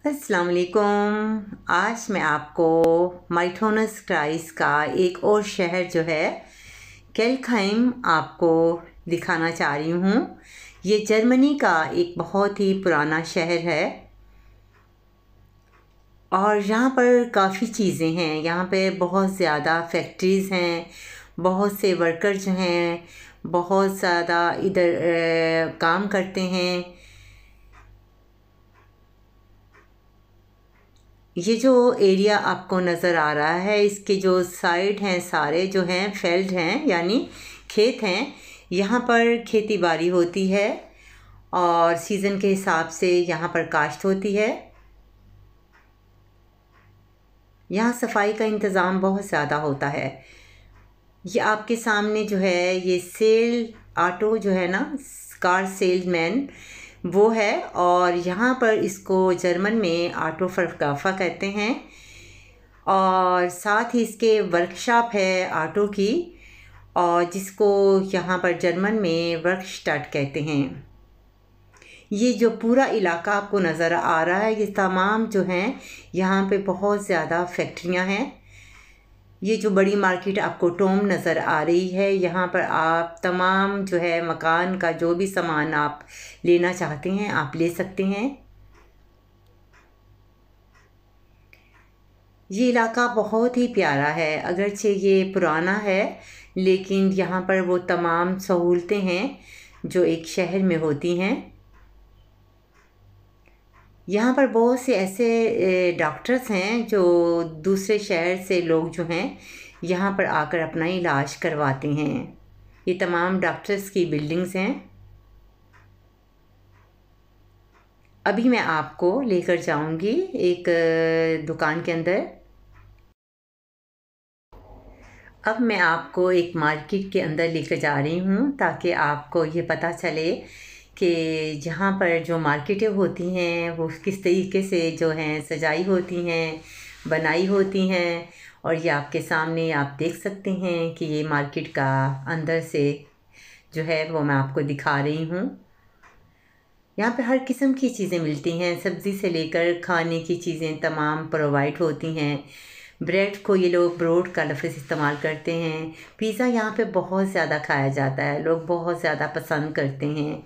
अस्सलाम वालेकुम। आज मैं आपको माइथोनस क्राइस का एक और शहर जो है केल्खहेम आपको दिखाना चाह रही हूँ। ये जर्मनी का एक बहुत ही पुराना शहर है और यहाँ पर काफ़ी चीज़ें हैं। यहाँ पे बहुत ज़्यादा फैक्ट्रीज़ हैं, बहुत से वर्कर जो हैं बहुत ज़्यादा इधर काम करते हैं। ये जो एरिया आपको नज़र आ रहा है, इसके जो साइड हैं सारे जो हैं फील्ड हैं, यानी खेत हैं। यहाँ पर खेती बाड़ी होती है और सीज़न के हिसाब से यहाँ पर काश्त होती है। यहाँ सफाई का इंतज़ाम बहुत ज़्यादा होता है। ये आपके सामने जो है ये सेल ऑटो जो है ना, कार सेल्समैन वो है, और यहाँ पर इसको जर्मन में ऑटो फरकाफा कहते हैं और साथ ही इसके वर्कशॉप है ऑटो की, और जिसको यहाँ पर जर्मन में वर्कस्टाट कहते हैं। ये जो पूरा इलाका आपको नज़र आ रहा है, ये तमाम जो हैं यहाँ पे बहुत ज़्यादा फैक्ट्रियाँ हैं। ये जो बड़ी मार्केट आपको टोम नज़र आ रही है, यहाँ पर आप तमाम जो है मकान का जो भी सामान आप लेना चाहते हैं आप ले सकते हैं। ये इलाका बहुत ही प्यारा है, अगरचे ये पुराना है लेकिन यहाँ पर वो तमाम सहूलतें हैं जो एक शहर में होती हैं। यहाँ पर बहुत से ऐसे डॉक्टर्स हैं जो दूसरे शहर से लोग जो हैं यहाँ पर आकर अपना इलाज करवाते हैं। ये तमाम डॉक्टर्स की बिल्डिंग्स हैं। अभी मैं आपको लेकर जाऊंगी एक दुकान के अंदर। अब मैं आपको एक मार्केट के अंदर लेकर जा रही हूँ ताकि आपको ये पता चले कि जहाँ पर जो मार्केटें होती हैं वो किस तरीके से जो हैं सजाई होती हैं, बनाई होती हैं। और ये आपके सामने आप देख सकते हैं कि ये मार्केट का अंदर से जो है वो मैं आपको दिखा रही हूँ। यहाँ पे हर किस्म की चीज़ें मिलती हैं, सब्ज़ी से लेकर खाने की चीज़ें तमाम प्रोवाइड होती हैं। ब्रेड को ये लोग ब्रोड का लफ्ज़ इस्तेमाल करते हैं। पिज़्ज़ा यहाँ पे बहुत ज़्यादा खाया जाता है, लोग बहुत ज़्यादा पसंद करते हैं।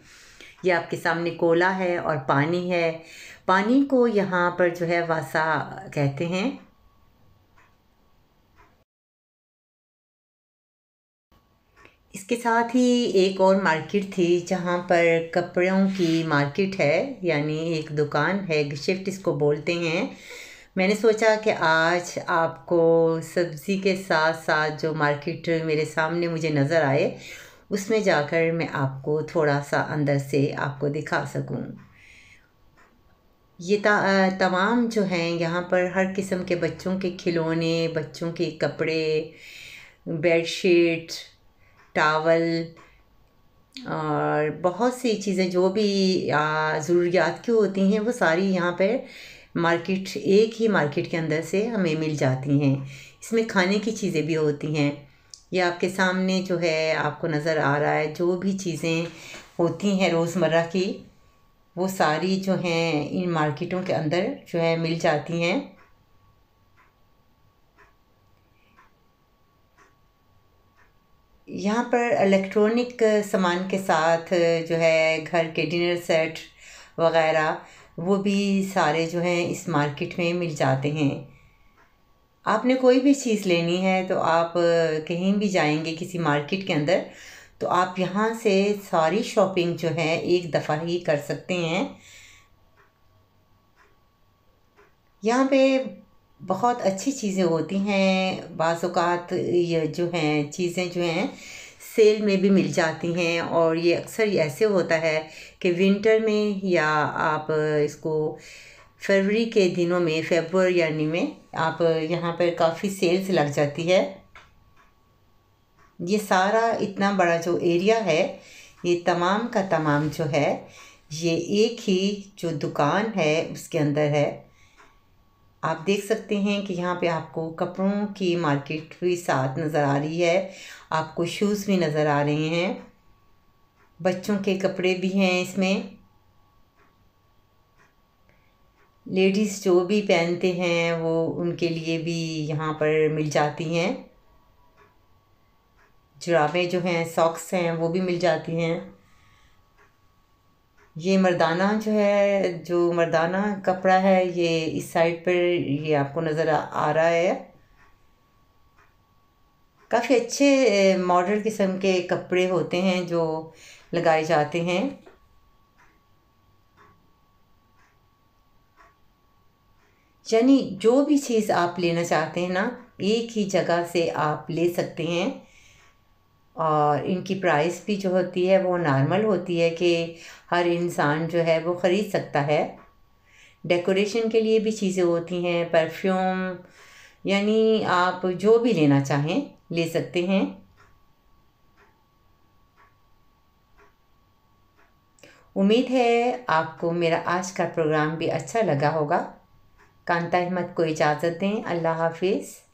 ये आपके सामने कोला है और पानी है। पानी को यहाँ पर जो है वासा कहते हैं। इसके साथ ही एक और मार्केट थी जहाँ पर कपड़ों की मार्केट है, यानी एक दुकान है, गिशिफ्ट इसको बोलते हैं। मैंने सोचा कि आज आपको सब्ज़ी के साथ साथ जो मार्केट मेरे सामने मुझे नज़र आए उसमें जाकर मैं आपको थोड़ा सा अंदर से आपको दिखा सकूं। ये तमाम जो हैं यहाँ पर हर किस्म के बच्चों के खिलौने, बच्चों के कपड़े, बेडशीट, टावल और बहुत सी चीज़ें जो भी ज़रूरियात की होती हैं वो सारी यहाँ पर मार्केट, एक ही मार्केट के अंदर से हमें मिल जाती हैं। इसमें खाने की चीज़ें भी होती हैं। ये आपके सामने जो है आपको नज़र आ रहा है, जो भी चीज़ें होती हैं रोज़मर्रा की वो सारी जो हैं इन मार्केटों के अंदर जो है मिल जाती हैं। यहाँ पर इलेक्ट्रॉनिक सामान के साथ जो है घर के डिनर सेट वग़ैरह वो भी सारे जो हैं इस मार्केट में मिल जाते हैं। आपने कोई भी चीज़ लेनी है तो आप कहीं भी जाएंगे किसी मार्केट के अंदर तो आप यहाँ से सारी शॉपिंग जो है एक दफ़ा ही कर सकते हैं। यहाँ पे बहुत अच्छी चीज़ें होती हैं, बाज़ औक़ात ये जो हैं चीज़ें जो हैं सेल में भी मिल जाती हैं। और ये अक्सर ऐसे होता है कि विंटर में या आप इसको फरवरी के दिनों में, फेब्रुअरी यानी में आप यहाँ पर काफ़ी सेल्स लग जाती है। ये सारा इतना बड़ा जो एरिया है ये तमाम का तमाम जो है ये एक ही जो दुकान है उसके अंदर है। आप देख सकते हैं कि यहाँ पे आपको कपड़ों की मार्केट भी साथ नज़र आ रही है, आपको शूज़ भी नज़र आ रहे हैं, बच्चों के कपड़े भी हैं इसमें। लेडीज़ जो भी पहनते हैं वो उनके लिए भी यहाँ पर मिल जाती हैं। जुराबें जो हैं, सॉक्स हैं, वो भी मिल जाती हैं। ये मर्दाना जो है, जो मर्दाना कपड़ा है, ये इस साइड पर ये आपको नज़र आ रहा है। काफ़ी अच्छे मॉडर्न किस्म के कपड़े होते हैं जो लगाए जाते हैं। यानी जो भी चीज़ आप लेना चाहते हैं ना, एक ही जगह से आप ले सकते हैं। और इनकी प्राइस भी जो होती है वो नॉर्मल होती है कि हर इंसान जो है वो ख़रीद सकता है। डेकोरेशन के लिए भी चीज़ें होती हैं, परफ्यूम, यानी आप जो भी लेना चाहें ले सकते हैं। उम्मीद है आपको मेरा आज का प्रोग्राम भी अच्छा लगा होगा। कांता अहमद को इजाज़त दें। अल्लाह हाफिज़।